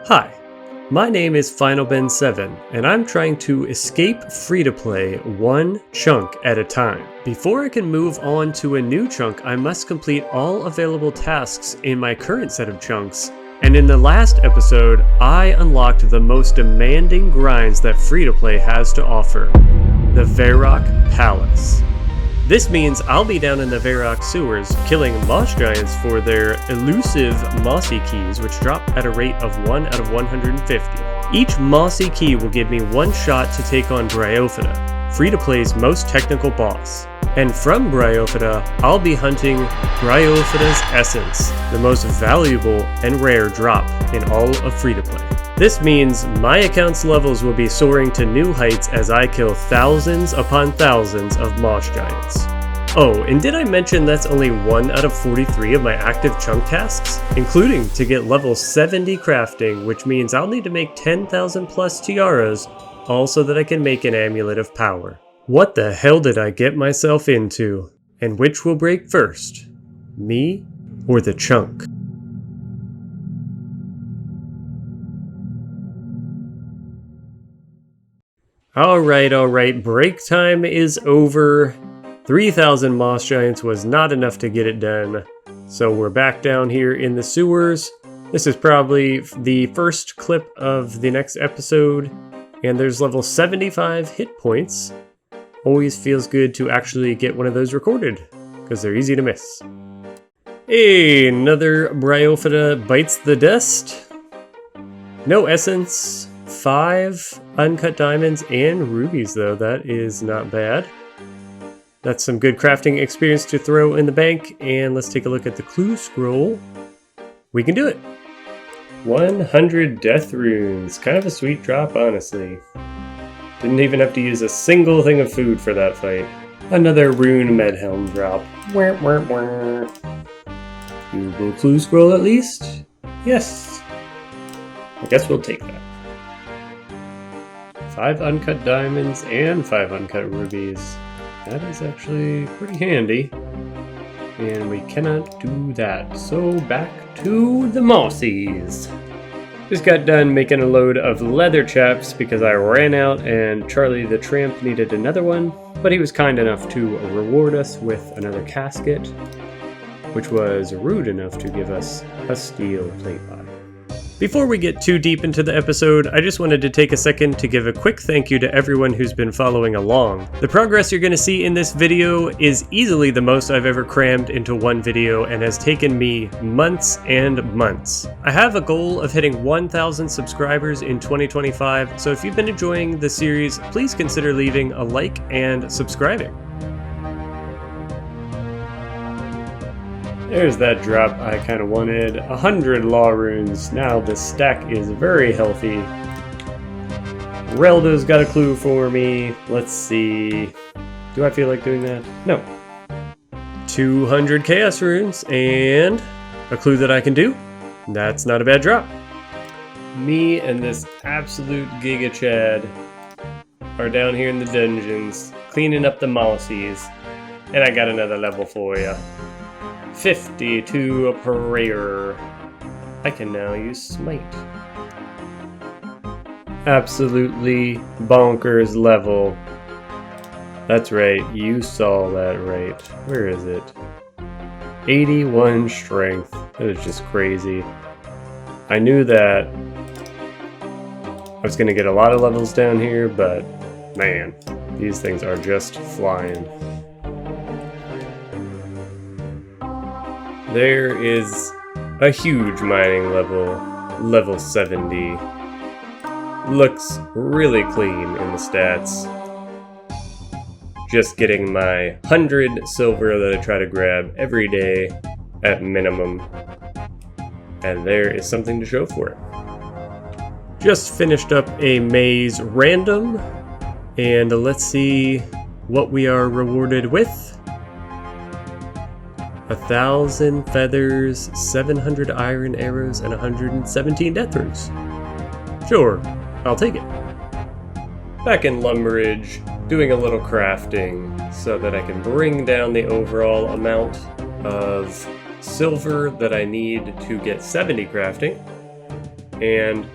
Hi, my name is FinalBen7, and I'm trying to escape free-to-play one chunk at a time. Before I can move on to a new chunk, I must complete all available tasks in my current set of chunks, and in the last episode, I unlocked the most demanding grinds that free-to-play has to offer, the Varrock Palace. This means I'll be down in the Varrock sewers, killing moss giants for their elusive mossy keys, which drop at a rate of 1 out of 150. Each mossy key will give me one shot to take on Bryophyta, Free-to-Play's most technical boss. And from Bryophyta, I'll be hunting Bryophyta's Essence, the most valuable and rare drop in all of Free-to-Play. This means my account's levels will be soaring to new heights as I kill thousands upon thousands of moss giants. Oh, and did I mention that's only 1 out of 43 of my active chunk tasks? Including to get level 70 crafting, which means I'll need to make 10,000 plus tiaras, all so that I can make an amulet of power. What the hell did I get myself into? And which will break first? Me or the chunk? Alright, break time is over. 3,000 moss giants was not enough to get it done, so we're back down here in the sewers. This is probably the first clip of the next episode, and there's level 75 hit points. Always feels good to actually get one of those recorded, because they're easy to miss. Hey, another Bryophyta bites the dust. No essence. 5 uncut diamonds and rubies though, that is not bad. That's some good crafting experience to throw in the bank, and let's take a look at the clue scroll. We can do it! 100 death runes, kind of a sweet drop honestly. Didn't even have to use a single thing of food for that fight. Another rune medhelm drop. Google clue scroll at least? Yes! I guess we'll take that. 5 uncut diamonds and 5 uncut rubies. That is actually pretty handy. And we cannot do that. So back to the mossies. Just got done making a load of leather chaps because I ran out and Charlie the Tramp needed another one. But he was kind enough to reward us with another casket, which was rude enough to give us a steel plate body. Before we get too deep into the episode, I just wanted to take a second to give a quick thank you to everyone who's been following along. The progress you're going to see in this video is easily the most I've ever crammed into one video and has taken me months and months. I have a goal of hitting 1,000 subscribers in 2025, so if you've been enjoying the series, please consider leaving a like and subscribing. There's that drop I kind of wanted. 100 law runes. Now this stack is very healthy. Relda's got a clue for me. Let's see. Do I feel like doing that? No. 200 chaos runes and a clue that I can do. That's not a bad drop. Me and this absolute Giga Chad are down here in the dungeons cleaning up the mossies. And I got another level for you. 52 a prayer. I can now use Smite. Absolutely bonkers level. That's right, you saw that right. Where is it? 81 strength. That is just crazy. I knew that I was going to get a lot of levels down here, but man, these things are just flying. There is a huge mining level, level 70. Looks really clean in the stats. Just getting my 100 silver that I try to grab every day at minimum. And there is something to show for it. Just finished up a maze random, and let's see what we are rewarded with. 1,000 feathers, 700 iron arrows, and 117 death runes. Sure, I'll take it. Back in Lumberage, doing a little crafting so that I can bring down the overall amount of silver that I need to get 70 crafting. And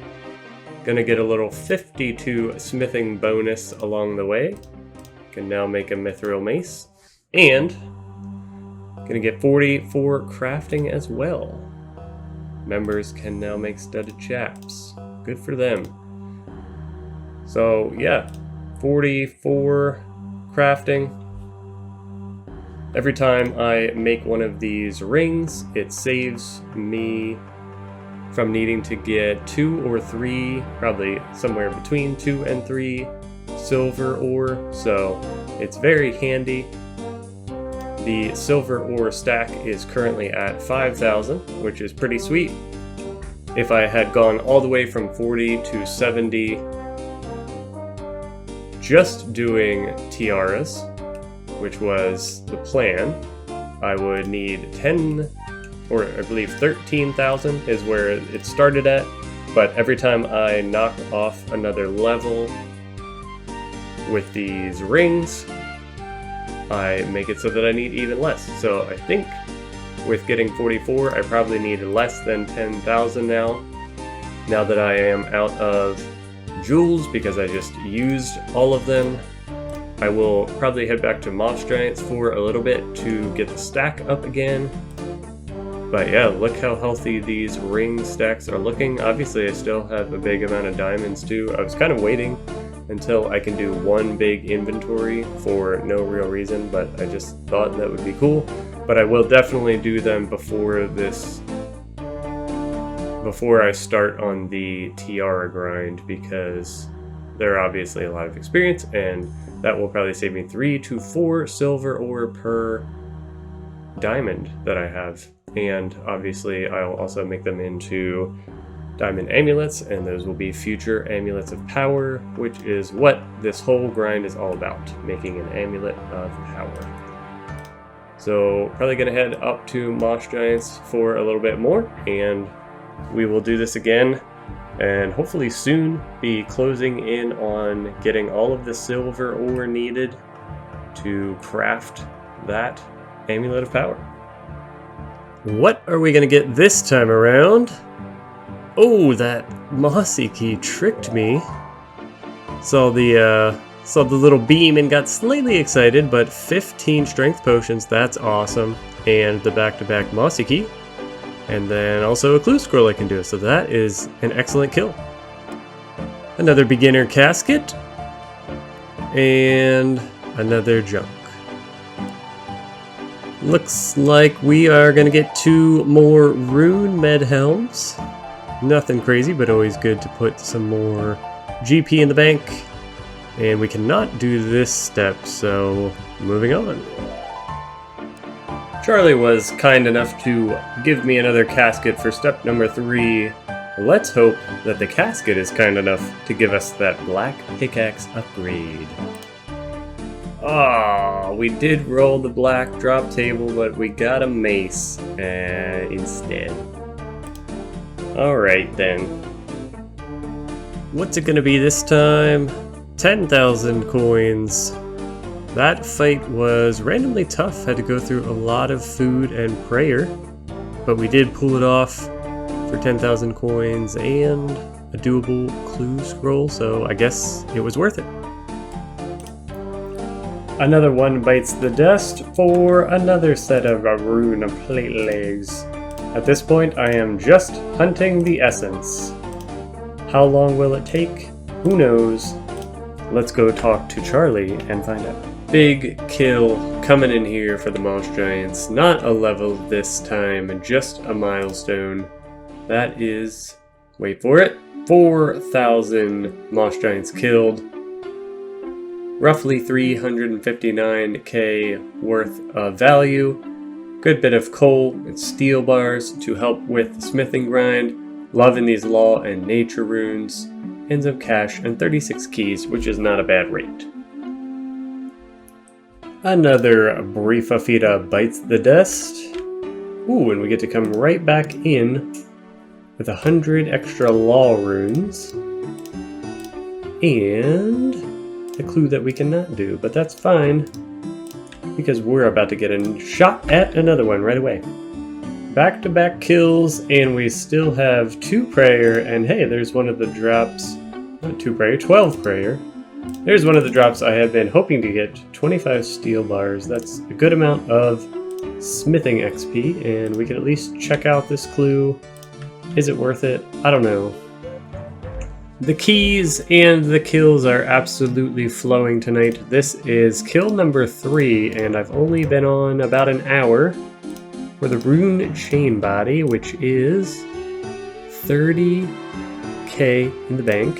Gonna get a little 52 smithing bonus along the way. Can now make a mithril mace. And gonna get 44 crafting as well. Members can now make studded chaps. Good for them. So yeah, 44 crafting. Every time I make one of these rings, it saves me from needing to get 2 or 3, probably somewhere between 2 and 3 silver ore, so it's very handy. The silver ore stack is currently at 5,000, which is pretty sweet. If I had gone all the way from 40 to 70 just doing tiaras, which was the plan, I would need 10, or I believe 13,000 is where it started at, but every time I knock off another level with these rings, I make it so that I need even less. So I think with getting 44, I probably need less than 10,000 now that I am out of jewels because I just used all of them. I will probably head back to Moss Giants for a little bit to get the stack up again. But yeah, look how healthy these ring stacks are looking. Obviously, I still have a big amount of diamonds too. I was kind of waiting until I can do one big inventory for no real reason, but I just thought that would be cool. But I will definitely do them before I start on the tiara grind, because they're obviously a lot of experience, and that will probably save me 3 to 4 silver ore per diamond that I have. And obviously I'll also make them into diamond amulets, and those will be future amulets of power, which is what this whole grind is all about, making an amulet of power. So probably gonna head up to Moss Giants for a little bit more, and we will do this again, and hopefully soon be closing in on getting all of the silver ore needed to craft that amulet of power. What are we gonna get this time around? Oh, that mossy key tricked me. Saw the little beam and got slightly excited, but 15 strength potions, that's awesome. And the back-to-back mossy key. And then also a clue scroll I can do, so that is an excellent kill. Another beginner casket. And another junk. Looks like we are going to get 2 more rune med helms. Nothing crazy, but always good to put some more GP in the bank. And we cannot do this step, so moving on. Charlie was kind enough to give me another casket for step number 3. Let's hope that the casket is kind enough to give us that black pickaxe upgrade. Oh, we did roll the black drop table, but we got a mace instead. Alright then. What's it gonna be this time? 10,000 coins. That fight was randomly tough, had to go through a lot of food and prayer, but we did pull it off for 10,000 coins and a doable clue scroll, so I guess it was worth it. Another one bites the dust for another set of rune plate legs. At this point, I am just hunting the essence. How long will it take? Who knows? Let's go talk to Charlie and find out. Big kill coming in here for the Moss Giants. Not a level this time, just a milestone. That is, wait for it, 4,000 Moss Giants killed. Roughly 359k worth of value. Good bit of coal and steel bars to help with the smithing grind. Loving these law and nature runes. And some cash and 36 keys, which is not a bad rate. Another Bryophyta bites the dust. Ooh, and we get to come right back in with 100 extra law runes. And a clue that we cannot do, but that's fine, because we're about to get a shot at another one right away. back-to-back kills, and we still have 2 prayer, and hey, there's one of the drops, not 2 prayer, 12 prayer. There's one of the drops I have been hoping to get, 25 steel bars. That's a good amount of smithing XP, and we can at least check out this clue. Is it worth it? I don't know. The keys and the kills are absolutely flowing tonight. This is kill number 3, and I've only been on about an hour for the rune chain body, which is 30k in the bank.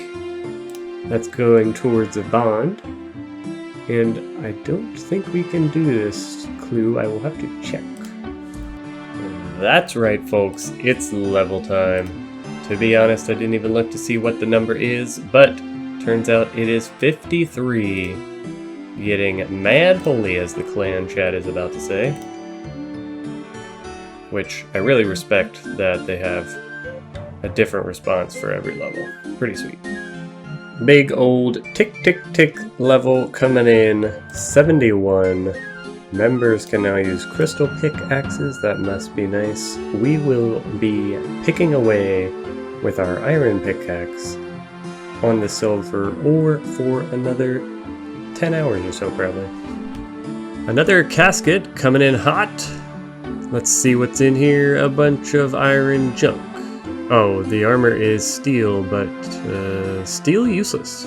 That's going towards a bond. And I don't think we can do this clue. I will have to check. That's right, folks. It's level time. To be honest, I didn't even look to see what the number is, but turns out it is 53. Getting mad holy, as the clan chat is about to say. Which I really respect that they have a different response for every level. Pretty sweet. Big old tick tick tick level coming in, 71. Members can now use crystal pickaxes, that must be nice. We will be picking away with our iron pickaxe on the silver ore for another 10 hours or so probably. Another casket coming in hot. Let's see what's in here. A bunch of iron junk. Oh, the armor is steel, but steel useless.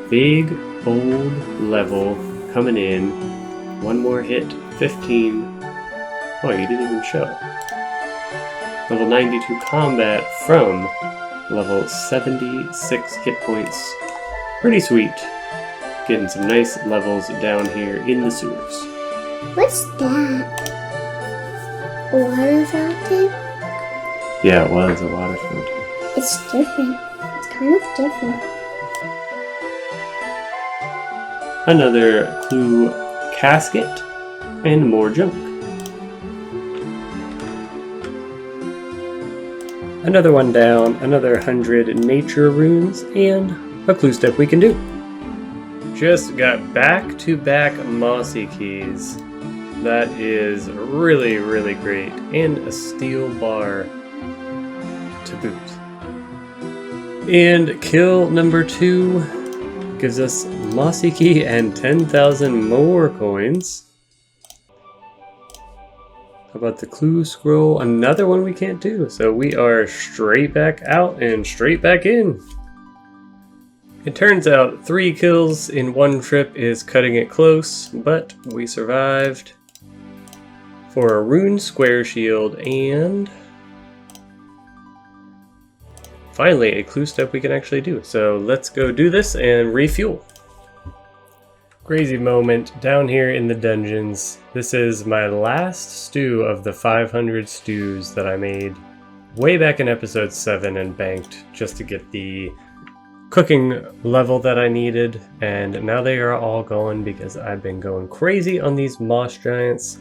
Big old level coming in. One more hit, 15. Oh, you didn't even show. Level 92 combat from level 76 hit points. Pretty sweet. Getting some nice levels down here in the sewers. What's that? A water fountain? Yeah, it was a water fountain. It's different. It's kind of different. Another clue casket and more junk. Another one down, another 100 nature runes, and a clue step we can do. Just got back-to-back mossy keys. That is really, really great. And a steel bar to boot. And kill number 2 gives us mossy key and 10,000 more coins. How about the clue scroll? Another one we can't do. So we are straight back out and straight back in. It turns out 3 kills in one trip is cutting it close, but we survived for a rune square shield and finally a clue step we can actually do. So let's go do this and refuel. Crazy moment down here in the dungeons. This is my last stew of the 500 stews that I made way back in episode 7 and banked just to get the cooking level that I needed, and now they are all gone because I've been going crazy on these moss giants,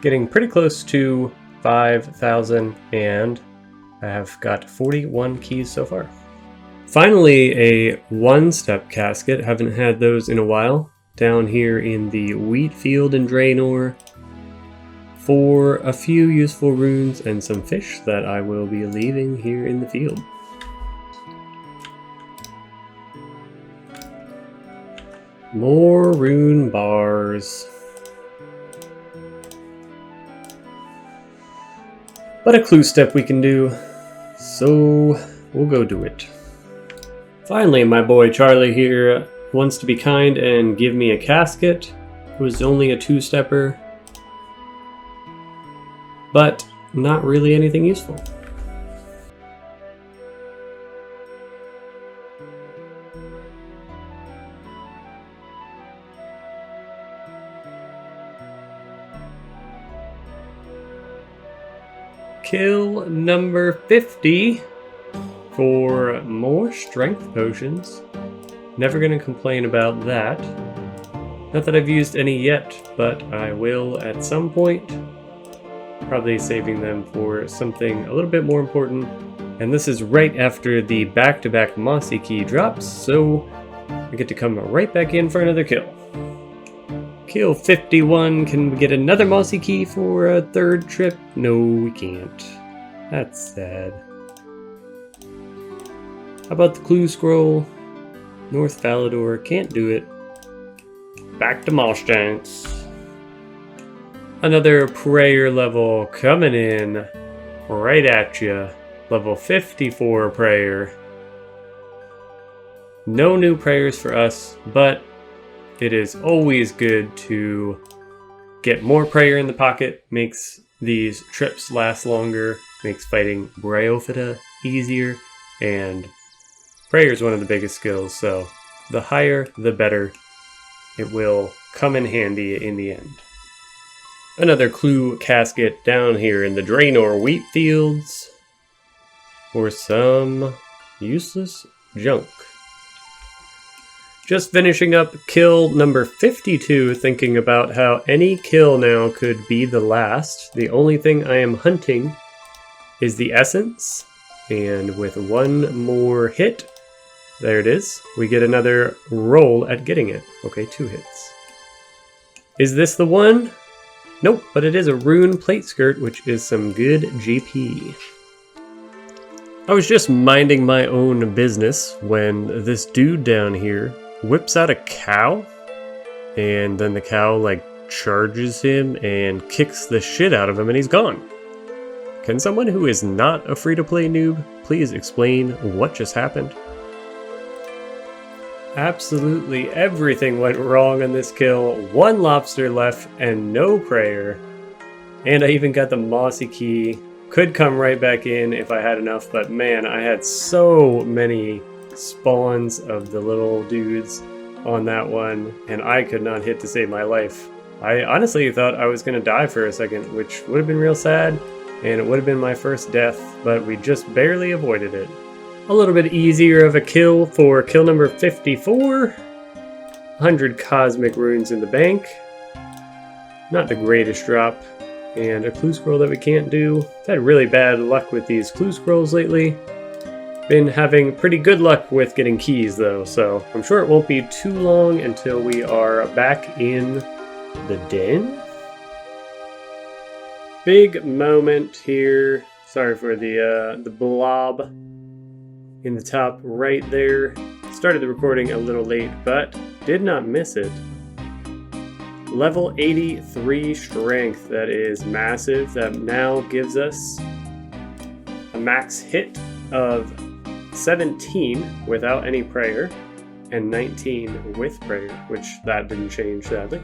getting pretty close to 5,000, and I have got 41 keys so far. Finally, a one-step casket. Haven't had those in a while. Down here in the wheat field in Draenor for a few useful runes and some fish that I will be leaving here in the field. More rune bars. But a clue step we can do, so we'll go do it. Finally, my boy Charlie here wants to be kind and give me a casket. It was only a 2-stepper, but not really anything useful. Kill number 50 for more strength potions. Never gonna complain about that. Not that I've used any yet, but I will at some point. Probably saving them for something a little bit more important. And this is right after the back-to-back mossy key drops, so I get to come right back in for another kill. Kill 51. Can we get another mossy key for a third trip? No, we can't. That's sad. How about the clue scroll? North Valador, can't do it. Back to Moss Giants. Another prayer level coming in right at you. Level 54 prayer. No new prayers for us, but it is always good to get more prayer in the pocket. Makes these trips last longer, makes fighting Bryophyta easier, and prayer is one of the biggest skills, so the higher the better. It will come in handy in the end. Another clue casket down here in the Draenor wheat fields for some useless junk. Just finishing up kill number 52, thinking about how any kill now could be the last. The only thing I am hunting is the essence, and with one more hit, there it is, we get another roll at getting it. Okay, 2 hits. Is this the one? Nope, but it is a rune plate skirt, which is some good GP. I was just minding my own business when this dude down here whips out a cow, and then the cow like charges him and kicks the shit out of him, and he's gone. Can someone who is not a free-to-play noob please explain what just happened? Absolutely everything went wrong on this kill. 1 lobster left and no prayer. And I even got the mossy key. Could come right back in if I had enough, but man, I had so many spawns of the little dudes on that one, and I could not hit to save my life. I honestly thought I was going to die for a second, which would have been real sad, and it would have been my first death, but we just barely avoided it. A little bit easier of a kill for kill number 54. 100 cosmic runes in the bank. Not the greatest drop. And a clue scroll that we can't do. I've had really bad luck with these clue scrolls lately. Been having pretty good luck with getting keys though, so I'm sure it won't be too long until we are back in the den. Big moment here. Sorry for the blob in the top right there. Started the recording a little late, but did not miss it. Level 83 strength, that is massive. That now gives us a max hit of 17 without any prayer, and 19 with prayer, which that didn't change sadly.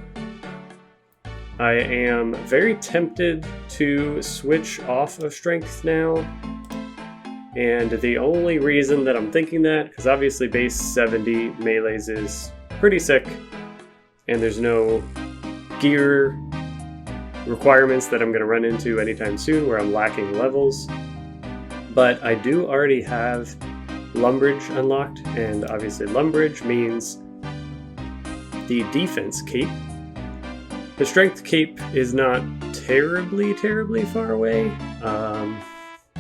I am very tempted to switch off of strength now. And the only reason that I'm thinking that, because obviously base 70 melees is pretty sick, and there's no gear requirements that I'm going to run into anytime soon where I'm lacking levels. But I do already have Lumbridge unlocked, and obviously Lumbridge means the defense cape. The strength cape is not terribly far away.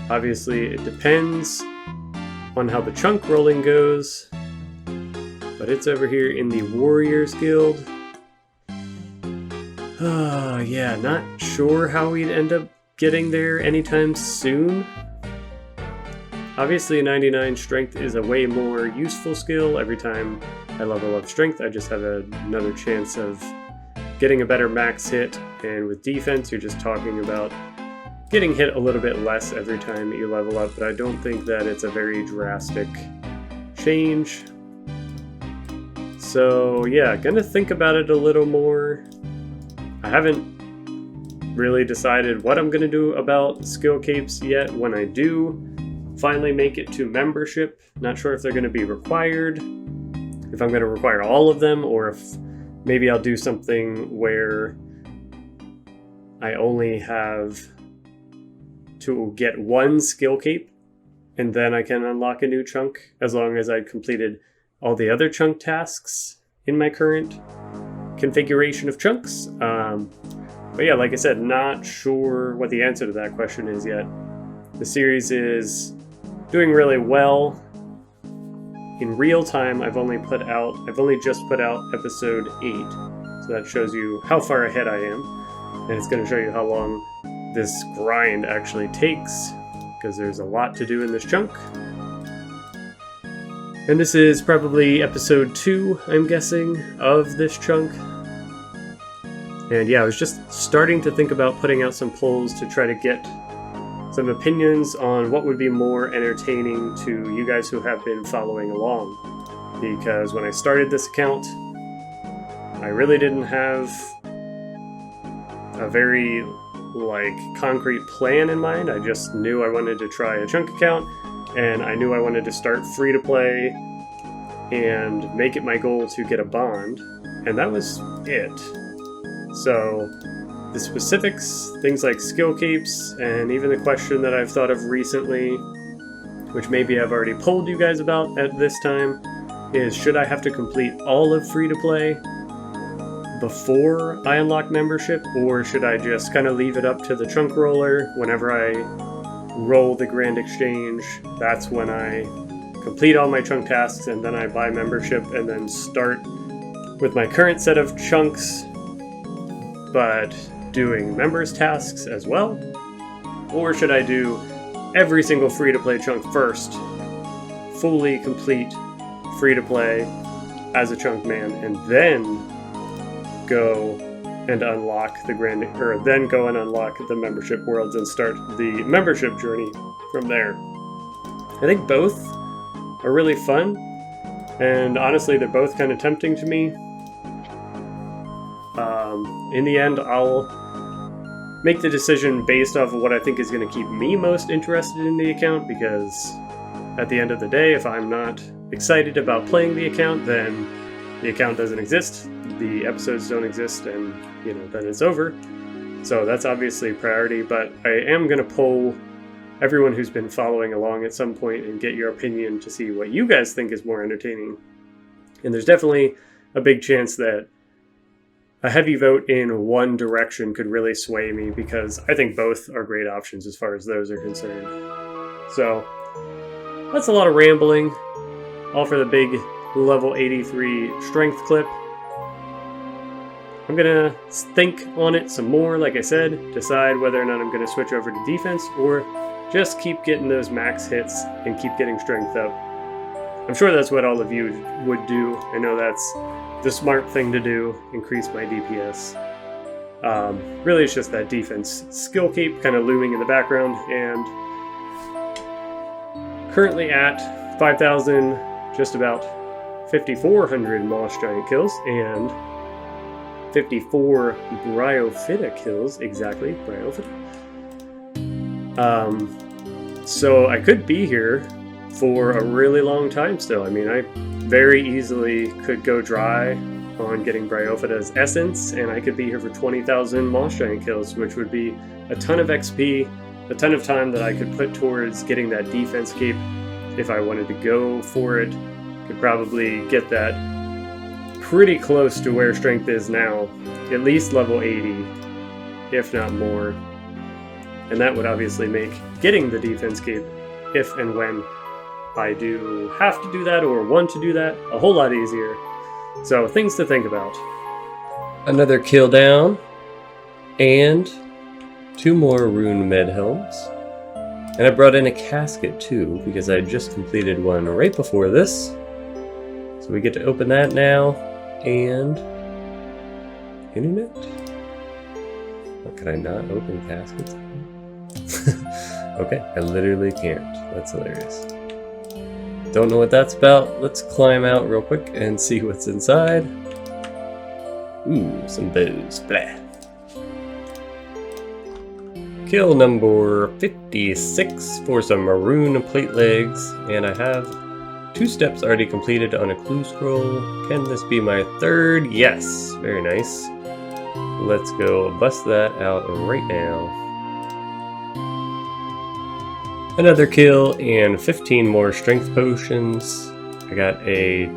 Obviously, it depends on how the chunk rolling goes, but it's over here in the Warriors Guild. Yeah, not sure how we'd end up getting there anytime soon. Obviously, 99 strength is a way more useful skill. Every time I level up strength, I just have another chance of getting a better max hit, and with defense, you're just talking about getting hit a little bit less every time you level up, but I don't think that it's a very drastic change. So yeah, gonna think about it a little more. I haven't really decided what I'm gonna do about skill capes yet. When I do finally make it to membership, not sure if they're gonna be required, if I'm gonna require all of them, or if maybe I'll do something where I only have to get 1 skill cape, and then I can unlock a new chunk, as long as I completed all the other chunk tasks in my current configuration of chunks. But yeah, like I said, not sure what the answer to that question is yet. The series is doing really well. In real time, I've only just put out episode 8. So that shows you how far ahead I am. And it's going to show you how long this grind actually takes, because there's a lot to do in this chunk. And this is probably episode 2, I'm guessing, of this chunk. And yeah, I was just starting to think about putting out some polls to try to get some opinions on what would be more entertaining to you guys who have been following along. Because when I started this account, I really didn't have a very concrete plan in mind. I just knew I wanted to try a chunk account, and I knew I wanted to start free to play and make it my goal to get a bond, and that was it. So the specifics, things like skill capes, and even the question that I've thought of recently, which maybe I've already polled you guys about at this time, is should I have to complete all of free to play before I unlock membership, or should I just kind of leave it up to the chunk roller? Whenever I roll the grand exchange, that's when I complete all my chunk tasks, and then I buy membership and then start with my current set of chunks, but doing members tasks as well? Or should I do every single free-to-play chunk first, fully complete free-to-play as a chunk man, and then go and unlock the the membership worlds and start the membership journey from there? I think both are really fun, and honestly they're both kind of tempting to me. In the end, I'll make the decision based off of what I think is going to keep me most interested in the account, because at the end of the day, if I'm not excited about playing the account, then the account doesn't exist, the episodes don't exist, and then it's over. So that's obviously a priority, but I am going to poll everyone who's been following along at some point and get your opinion to see what you guys think is more entertaining. And there's definitely a big chance that a heavy vote in one direction could really sway me, because I think both are great options as far as those are concerned. So that's a lot of rambling, all for the big level 83 strength clip. I'm gonna think on it some more, like I said, decide whether or not I'm gonna switch over to defense or just keep getting those max hits and keep getting strength up. I'm sure that's what all of you would do. I know that's the smart thing to do, increase my DPS. Really it's just that defense skill cape kind of looming in the background, and currently at 5,000, just about 5,400 Moss Giant kills, and 54 Bryophyta kills, exactly, Bryophyta. So I could be here for a really long time still. I mean, I very easily could go dry on getting Bryophyta's essence, and I could be here for 20,000 Moss Giant kills, which would be a ton of XP, a ton of time that I could put towards getting that defense cape if I wanted to go for it. Could probably get that pretty close to where strength is now, at least level 80, if not more. And that would obviously make getting the defense cape, if and when I do have to do that or want to do that, a whole lot easier. So things to think about. Another kill down, and 2 more rune med helms. And I brought in a casket too, because I just completed one right before this. So we get to open that now, and internet? Or can I not open caskets? Okay, I literally can't. That's hilarious. Don't know what that's about. Let's climb out real quick and see what's inside. Ooh, some bows. Blah. Kill number 56 for some maroon plate legs, and I have 2 steps already completed on a clue scroll. Can this be my 3rd? Yes, very nice. Let's go bust that out right now. Another kill and 15 more strength potions. I got a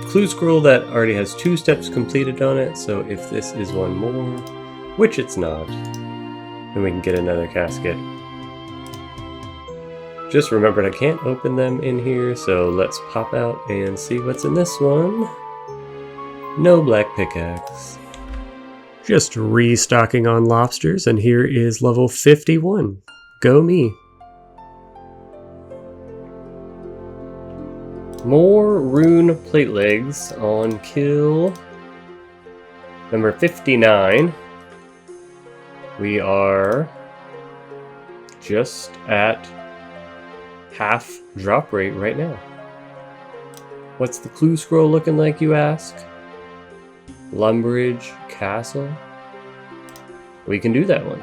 clue scroll that already has 2 steps completed on it, so if this is one more, which it's not, then we can get another casket. Just remembered I can't open them in here, so let's pop out and see what's in this one. No black pickaxe. Just restocking on lobsters, and here is level 51. Go me. More rune plate legs on kill number 59. We are just at half drop rate right now. What's the clue scroll looking like, you ask? Lumbridge Castle? We can do that one.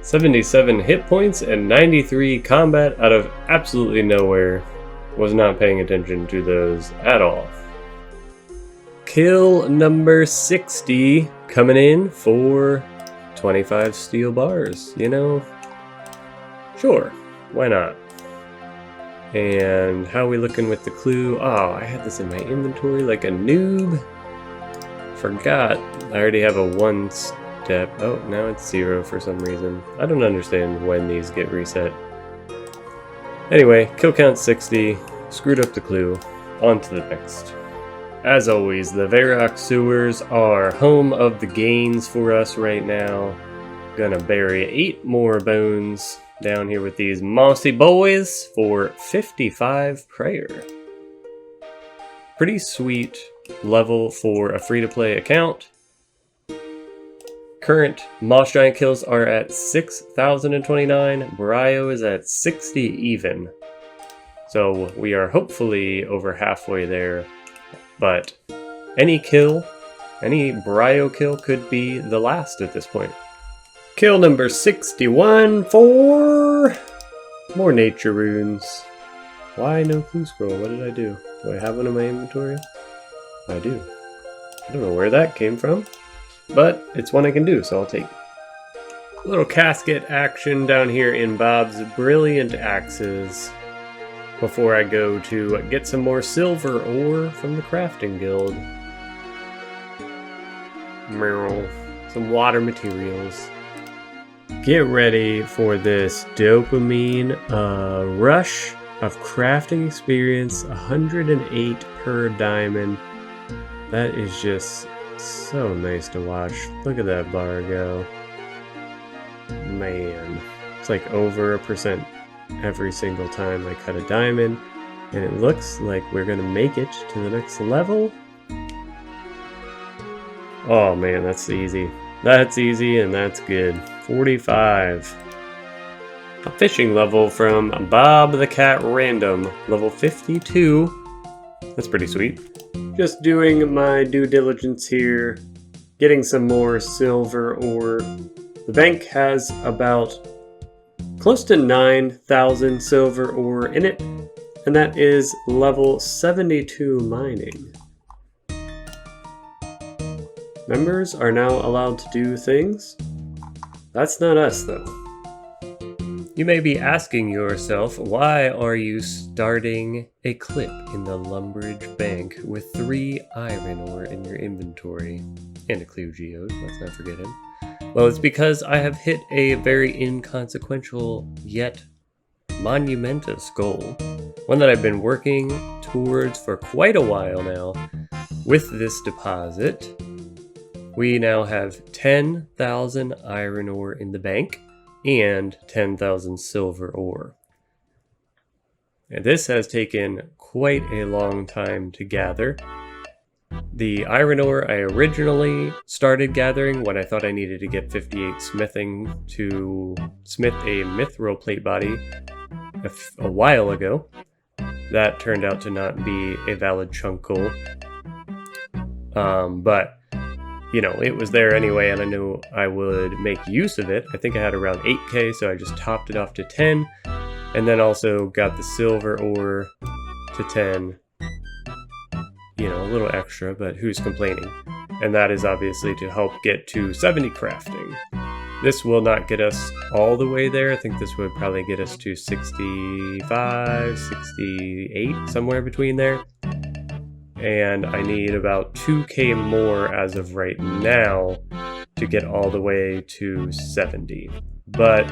$77 hit points and 93 combat out of absolutely nowhere. Was not paying attention to those at all. Kill number 60 coming in for 25 steel bars. You know, sure, why not? And how are we looking with the clue? Oh, I had this in my inventory like a noob. Forgot. I already have a 1 step. Oh, now it's 0 for some reason. I don't understand when these get reset. Anyway, kill count 60. Screwed up the clue. On to the next. As always, the Varrock sewers are home of the gains for us right now. Gonna bury 8 more bones down here with these mossy boys for 55 prayer. Pretty sweet level for a free-to-play account. Current Moss Giant kills are at 6,029. Bryo is at 60 even. So we are hopefully over halfway there. But any kill, any Bryo kill could be the last at this point. Kill number 61 for more nature runes. Why no clue scroll? What did I do? Do I have one in my inventory? I do. I don't know where that came from, but it's one I can do, so I'll take it. A little casket action down here in Bob's Brilliant Axes before I go to get some more silver ore from the crafting guild. Some water materials. Get ready for this dopamine rush of crafting experience. 108 per diamond. That is just so nice to watch. Look at that bar go. Man, it's like over 1% every single time I cut a diamond. And it looks like we're gonna make it to the next level. Oh man, that's easy. That's easy and that's good. 45. A fishing level from Bob the Cat Random. Level 52. That's pretty sweet. Just doing my due diligence here. Getting some more silver ore. The bank has about close to 9,000 silver ore in it. And that is level 72 mining. Members are now allowed to do things. That's not us, though. You may be asking yourself, why are you starting a clip in the Lumbridge Bank with 3 iron ore in your inventory? And a Clue Geode, let's not forget him. Well, it's because I have hit a very inconsequential yet monumentous goal. One that I've been working towards for quite a while now. With this deposit, we now have 10,000 iron ore in the bank and 10,000 silver ore. And this has taken quite a long time to gather. The iron ore I originally started gathering when I thought I needed to get 58 smithing to smith a mithril plate body a while ago. That turned out to not be a valid chunk goal. But you know, it was there anyway, and I knew I would make use of it. I think I had around 8k, so I just topped it off to 10, and then also got the silver ore to 10. You know, a little extra, but who's complaining? And that is obviously to help get to 70 crafting. This will not get us all the way there. I think this would probably get us to 65, 68, somewhere between there. And I need about 2k more as of right now to get all the way to 70. But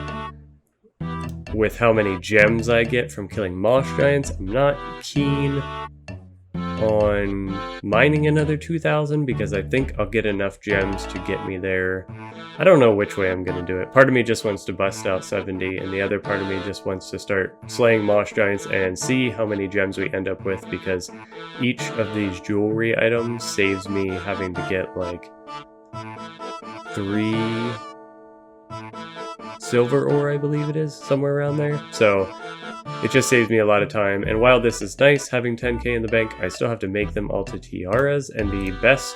with how many gems I get from killing moss giants, I'm not keen on mining another 2,000 because I think I'll get enough gems to get me there. I don't know which way I'm going to do it. Part of me just wants to bust out 70, and the other part of me just wants to start slaying moss giants and see how many gems we end up with, because each of these jewelry items saves me having to get like 3 silver ore, I believe it is, somewhere around there. So it just saves me a lot of time, and while this is nice having 10k in the bank, I still have to make them all to tiaras, and the best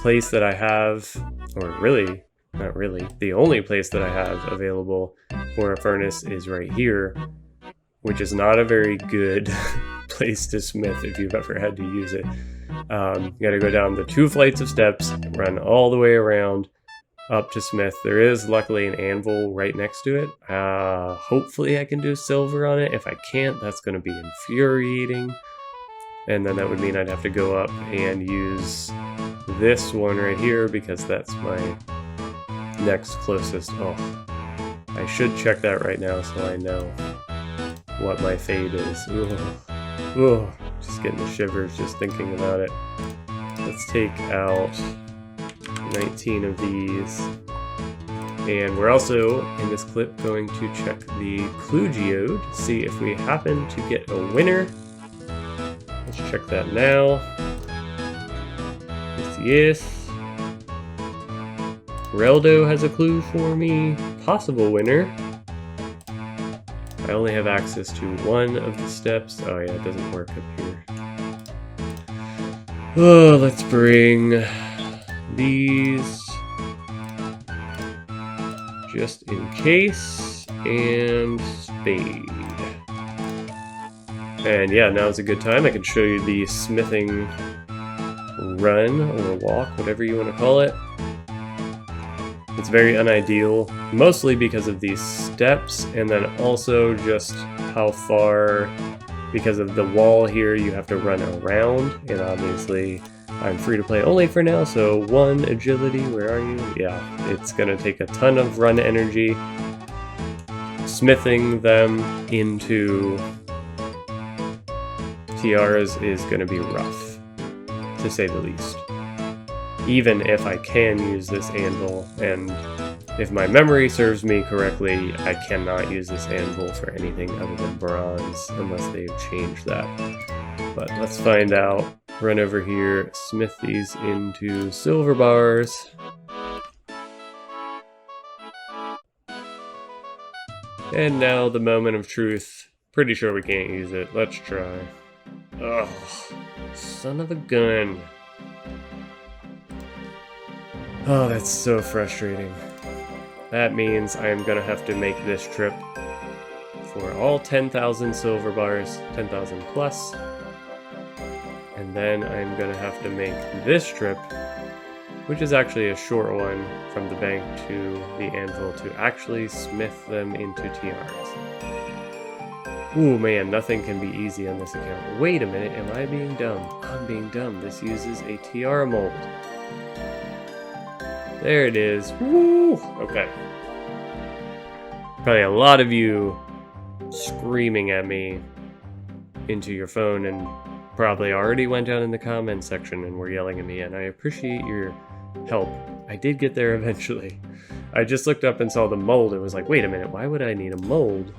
place that I have, or really, not really, the only place that I have available for a furnace is right here, which is not a very good place to smith if you've ever had to use it. You gotta go down the 2 flights of steps, run all the way around, up to smith. There is luckily an anvil right next to it. Hopefully I can do silver on it. If I can't, that's going to be infuriating. And then that would mean I'd have to go up and use this one right here because that's my next closest. Oh, I should check that right now so I know what my fate is. Ugh. Just getting the shivers just thinking about it. Let's take out 19 of these, and we're also in this clip going to check the clue geode to see if we happen to get a winner. Let's check that now. Yes. Reldo has a clue for me. Possible winner. I only have access to one of the steps. Oh yeah, it doesn't work up here. Oh, let's bring these just in case, and spade. And yeah, now's a good time. I can show you the smithing run or walk, whatever you want to call it. It's very unideal, mostly because of these steps, and then also just how far, because of the wall here, you have to run around, and obviously I'm free to play only for now, so 1 agility, where are you? Yeah, it's gonna take a ton of run energy. Smithing them into tiaras is gonna be rough, to say the least. Even if I can use this anvil, and if my memory serves me correctly, I cannot use this anvil for anything other than bronze, unless they've changed that. But let's find out. Run over here, smith these into silver bars. And now the moment of truth. Pretty sure we can't use it. Let's try. Ugh, son of a gun. Oh, that's so frustrating. That means I am gonna have to make this trip for all 10,000 silver bars, 10,000 plus. And then I'm gonna have to make this trip, which is actually a short one from the bank to the anvil, to actually smith them into tiaras. Ooh man, nothing can be easy on this account. Wait a minute, am I being dumb? I'm being dumb. This uses a tiara mold. There it is. Woo! Okay. Probably a lot of you screaming at me into your phone, and probably already went down in the comments section and were yelling at me, and I appreciate your help. I did get there eventually. I just looked up and saw the mold and was like, wait a minute, why would I need a mold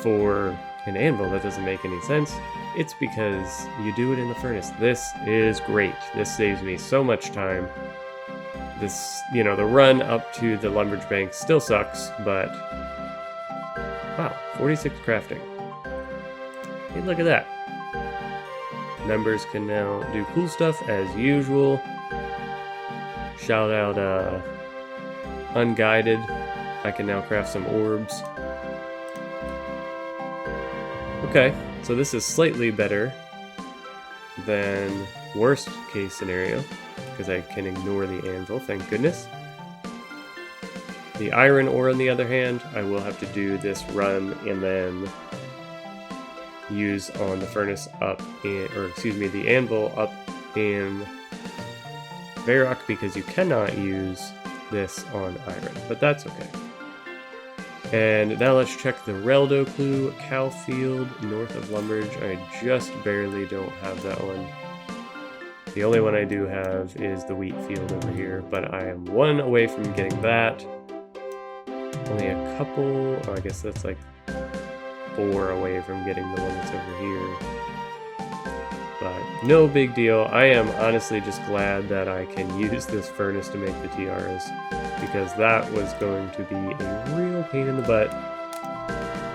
for an anvil? That doesn't make any sense. It's because you do it in the furnace. This is great. This saves me so much time. This, you know, the run up to the lumberage bank still sucks, but wow, 46 crafting. Hey, look at that. Members can now do cool stuff as usual. Shout out Unguided. I can now craft some orbs. Okay, so this is slightly better than worst case scenario, because I can ignore the anvil, thank goodness. The iron ore, on the other hand, I will have to do this run and then use on the furnace up in, or excuse me, the anvil up in Varrock, because you cannot use this on iron, but that's okay. And now let's check the Reldo clue. Cow field north of Lumbridge. I just barely don't have that one. The only one I do have is the wheat field over here, but I am 1 away from getting that. Only a couple, oh, I guess that's like 4 away from getting the one that's over here. But no big deal. I am honestly just glad that I can use this furnace to make the tiaras, because that was going to be a real pain in the butt.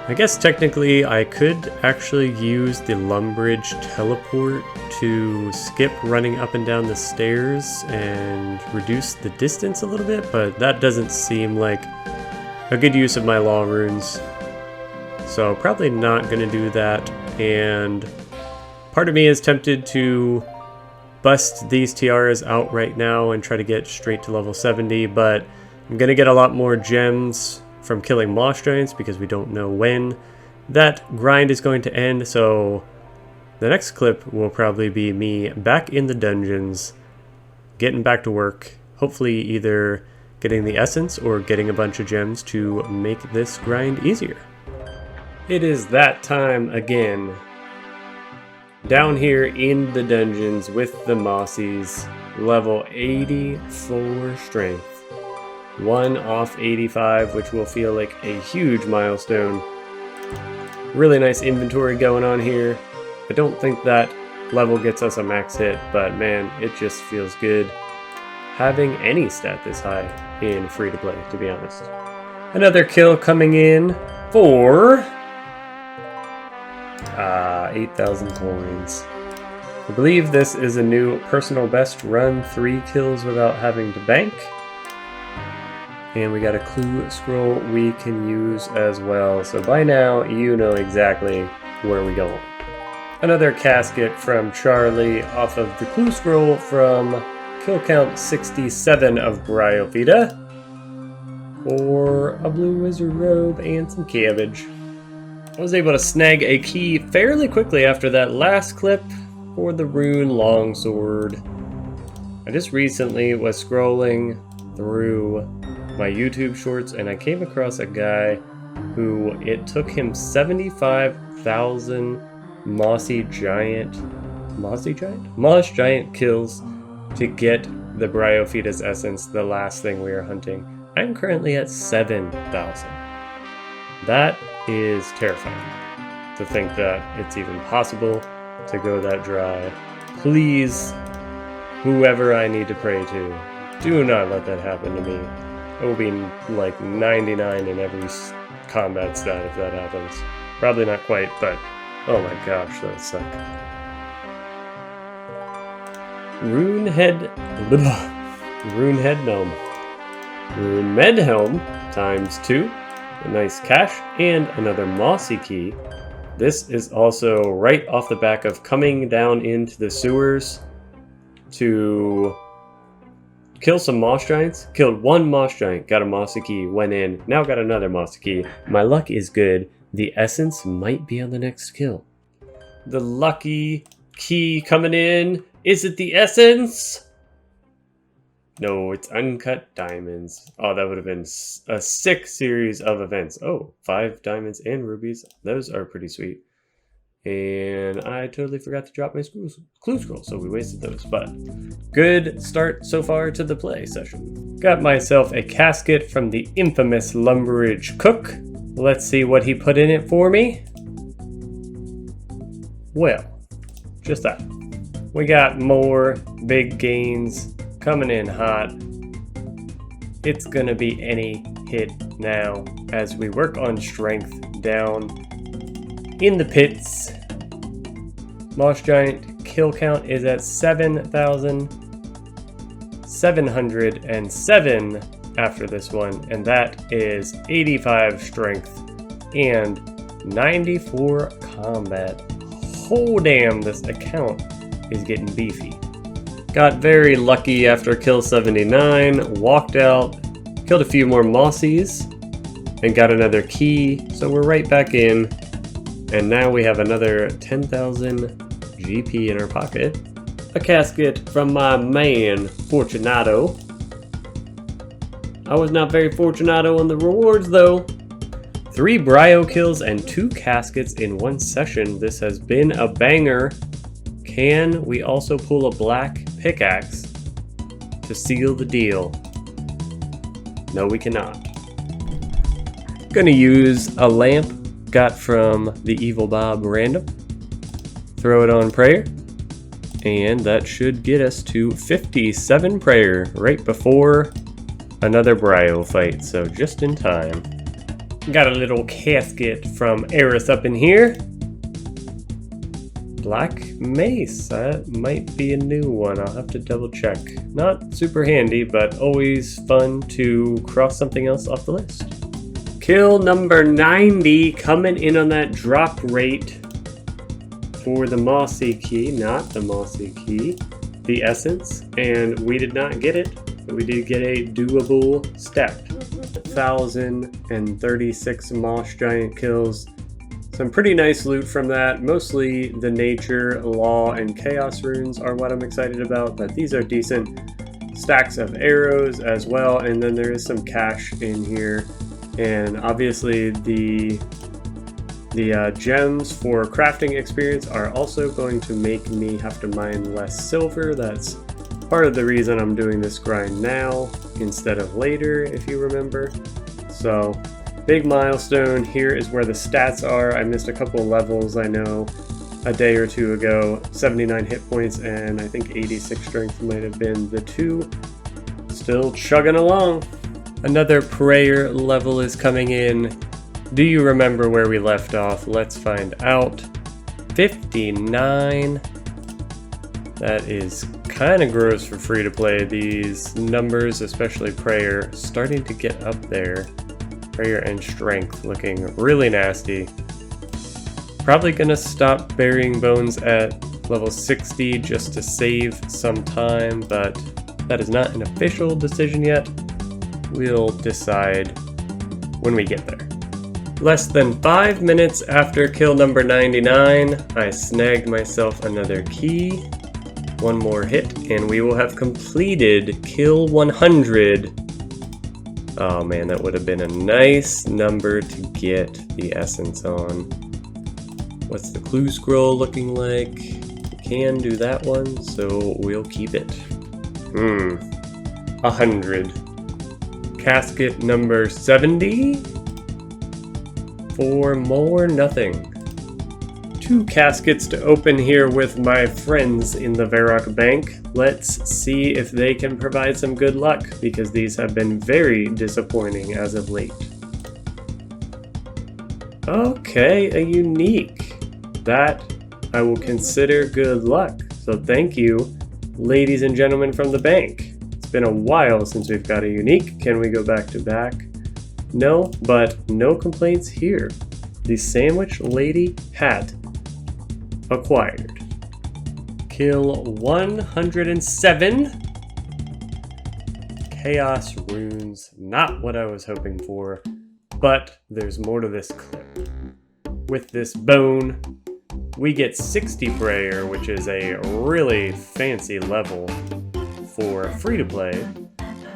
I guess technically I could actually use the Lumbridge teleport to skip running up and down the stairs and reduce the distance a little bit, but that doesn't seem like a good use of my law runes. So probably not going to do that, and part of me is tempted to bust these tiaras out right now and try to get straight to level 70, but I'm going to get a lot more gems from killing moss giants because we don't know when that grind is going to end. So the next clip will probably be me back in the dungeons, getting back to work, hopefully either getting the essence or getting a bunch of gems to make this grind easier. It is that time again. Down here in the dungeons with the mossies, level 84 strength. 1 off 85, which will feel like a huge milestone. Really nice inventory going on here. I don't think that level gets us a max hit, but man, it just feels good having any stat this high in free-to-play, to be honest. Another kill coming in for 8,000 coins. I believe this is a new personal best run, 3 kills without having to bank. And we got a clue scroll we can use as well. So by now, you know exactly where we go. Another casket from Charlie off of the clue scroll from kill count 67 of Bryophyta. Or a blue wizard robe and some cabbage. I was able to snag a key fairly quickly after that last clip for the rune longsword. I just recently was scrolling through my YouTube shorts and I came across a guy who it took him 75,000 moss giant kills to get the Bryophyta's essence, the last thing we are hunting. I'm currently at 7,000. That is terrifying to think that it's even possible to go that dry. Please, whoever I need to pray to, do not let that happen to me. It will be like 99 in every combat stat if that happens. Probably not quite, but oh my gosh, that would suck. Rune Med Helm times 2. A nice cache and another mossy key. This is also right off the back of coming down into the sewers to kill some moss giants. Killed 1 moss giant, got a mossy key, went in, now got another mossy key. My luck is good. The essence might be on the next kill. The lucky key coming in. Is it the essence? No, it's uncut diamonds. Oh, that would have been a sick series of events. Oh, 5 diamonds and rubies. Those are pretty sweet. And I totally forgot to drop my clue scroll, so we wasted those. But good start so far to the play session. Got myself a casket from the infamous Lumbridge cook. Let's see what he put in it for me. Well, just that. We got more big gains coming in hot. It's gonna be any hit now as we work on strength down in the pits. Moss giant kill count is at 7,707 after this one, and that is 85 strength and 94 combat. Oh damn, this account is getting beefy. Got very lucky after kill 79, walked out, killed a few more mossies, and got another key, so we're right back in. And now we have another 10,000 GP in our pocket. A casket from my man, Fortunato. I was not very Fortunato on the rewards though. 3 Bryo kills and 2 caskets in one session. This has been a banger. Can we also pull a black pickaxe to seal the deal? No, we cannot. Gonna use a lamp got from the Evil Bob random. Throw it on prayer. And that should get us to 57 prayer right before another Bryo fight. So just in time. Got a little casket from Eris up in here. Black mace, that might be a new one. I'll have to double check. Not super handy, but always fun to cross something else off the list. Kill number 90 coming in on that drop rate for the mossy key, not the mossy key, the essence, and we did not get it, but we did get a doable step. 1,036 moss giant kills. Some pretty nice loot from that. Mostly the nature, law, and chaos runes are what I'm excited about, but these are decent. Stacks of arrows as well, and then there is some cash in here. And obviously the gems for crafting experience are also going to make me have to mine less silver. That's part of the reason I'm doing this grind now instead of later, if you remember. So big milestone. Here is where the stats are. I missed a couple of levels, I know, a day or two ago. 79 hit points and I think 86 strength might have been the two. Still chugging along. Another prayer level is coming in. Do you remember where we left off? Let's find out. 59. That is kind of gross for free to play. These numbers, especially prayer, starting to get up there. Prayer and strength looking really nasty. Probably gonna stop burying bones at level 60 just to save some time, but that is not an official decision yet. We'll decide when we get there. Less than 5 minutes after kill number 99, I snagged myself another key. One more hit and we will have completed kill 100. Oh man, that would have been a nice number to get the essence on. What's the clue scroll looking like? We can do that one, so we'll keep it. 100. Casket number 70. 4 more, nothing. 2 caskets to open here with my friends in the Varrock Bank. Let's see if they can provide some good luck, because these have been very disappointing as of late. Okay, a unique. That I will consider good luck. So thank you, ladies and gentlemen from the bank. It's been a while since we've got a unique. Can we go back to back? No, but no complaints here. The Sandwich Lady hat acquired. Kill 107. Chaos runes, not what I was hoping for, but there's more to this clip. With this bone, we get 60 prayer, which is a really fancy level for free to play,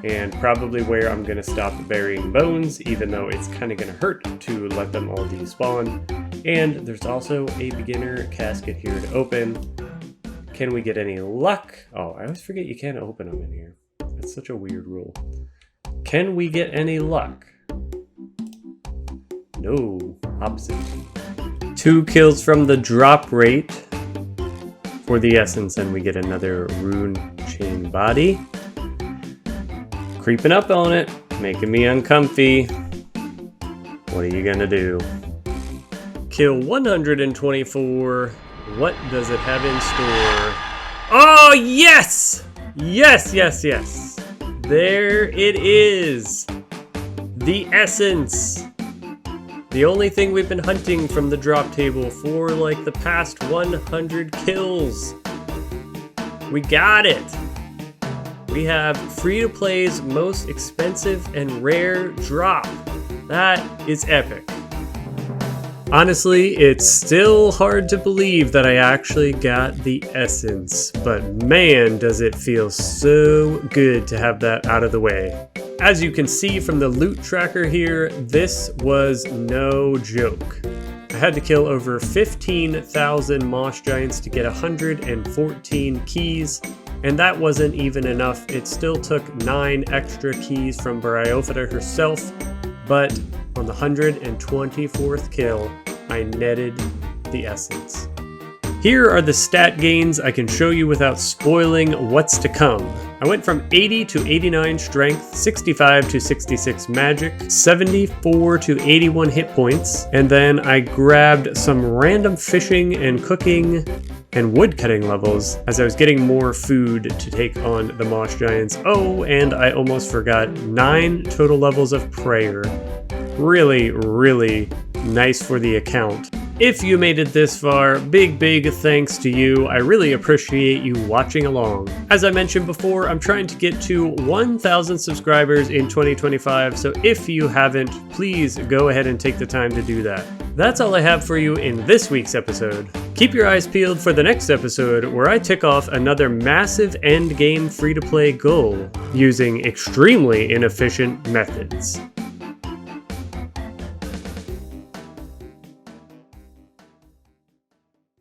and probably where I'm gonna stop burying bones, even though it's kind of gonna hurt to let them all despawn. And there's also a beginner casket here to open. Can we get any luck? Oh, I always forget you can't open them in here. That's such a weird rule. Can we get any luck? No, opposite. 2 kills from the drop rate for the essence, and we get another rune chain body. Creeping up on it, making me uncomfy. What are you gonna do? Kill 124. What does it have in store? Oh, yes! Yes, yes, yes. There it is. The essence. The only thing we've been hunting from the drop table for like the past 100 kills. We got it. We have free-to-play's most expensive and rare drop. That is epic. Honestly, it's still hard to believe that I actually got the essence, but man, does it feel so good to have that out of the way. As you can see from the loot tracker here, this was no joke. I had to kill over 15,000 moss giants to get 114 keys, and that wasn't even enough. It still took 9 extra keys from Bryophyta herself, but on the 124th kill, I netted the essence. Here are the stat gains I can show you without spoiling what's to come. I went from 80 to 89 strength, 65 to 66 magic, 74 to 81 hit points, and then I grabbed some random fishing and cooking and wood cutting levels as I was getting more food to take on the moss giants. Oh, and I almost forgot 9 total levels of prayer. Really, really nice for the account. If you made it this far, big thanks to you. I really appreciate you watching along. As I mentioned before, I'm trying to get to 1,000 subscribers in 2025, so if you haven't, please go ahead and take the time to do that. That's all I have for you in this week's episode. Keep your eyes peeled for the next episode where I tick off another massive endgame free-to-play goal using extremely inefficient methods.